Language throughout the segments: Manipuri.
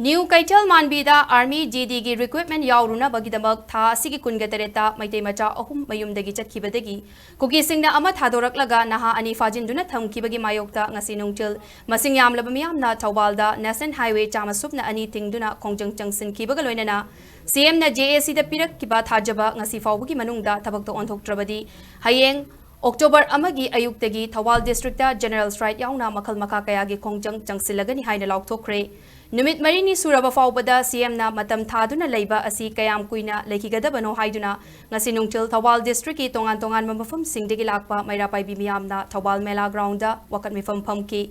New Kaitel Manbida Army GD gi recruitment yauruna bagidamag tha asigi kungatareta maitei macha ahum mayumdagi chatkibadagi kuki singna ama thadoraklaga naha ani fajinduna thamkibagi mayokta ngasi nungtil masing yamlaba miyamna Thoubal da National Highway chamasupna ani tingduna Khongjang Changsillagani loinana CM na JAC da pirakkiba thajaba ngasi fawbagi manungda thabakta onthoktrabadi hayeng October amagi ayuktagi Thoubal district da General Strike yauna makhal makha kayagi Khongjang Changsillagani haina laothokkhre Numit marini suraba fawbada CM na matam thaduna leiba asi kayam kuina lekigadabano haiduna ngasi nungtil Thoubal district ki tongan mafam singdegi lakpa mairapai bi miyamna Thoubal mela ground da wakat mifam phamki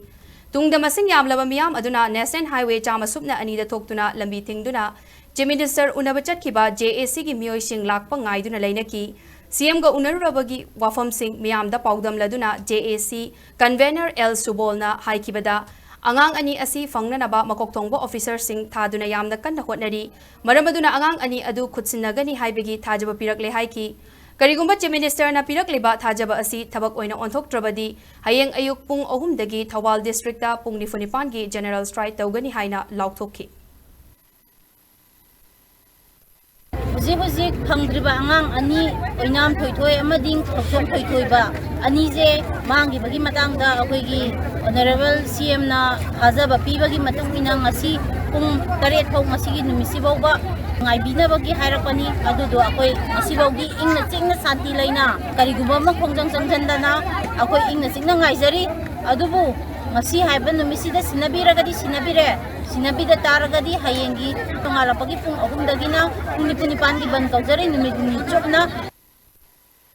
tungda masing yamlaba miyam aduna National Highway chamasupna anida thoktuna lambi thingduna Minister unabachat kiba JAC gi miyoi sing lakpa ngaiduna leinaki CM ga unarurabagi wafam sing miyam da paudam laduna JAC convener L Thoubal haikibada Angang ani asi fangnanaba makoktongbo officer sing thaduna yamna kanna hotnari maramaduna angang ani adu khutsinagani haibegi thajaba pirakle haiki karigumba che minister na pirakleba thajaba asi thabak oina onthoktrabadi hayeng ayuk pung ahum dagi Thoubal district ta pung 9 gi general strike tawgani haina laothokkhre Hujik phangdriba angang ani oinam thoithoi amading thoksom thoithoiba ani je mangi bagi matangda akoigi honorable CM na thajaba pibagi matungina ngasi pung 8 phau ngasigi numisi bawba ngaibina bagi hairakani adudo akoi ngasi bawgi ingna chingna santi laina kariguba ma Khongjang Changsillagani akoi ingna chingna ngaijari adubu ngasi haiba numisi da sinabiragadi sinabire Sinabida taragadi hayengi tungalapagi pung ahum dagina puni pan di ban kaujari numit ni chokna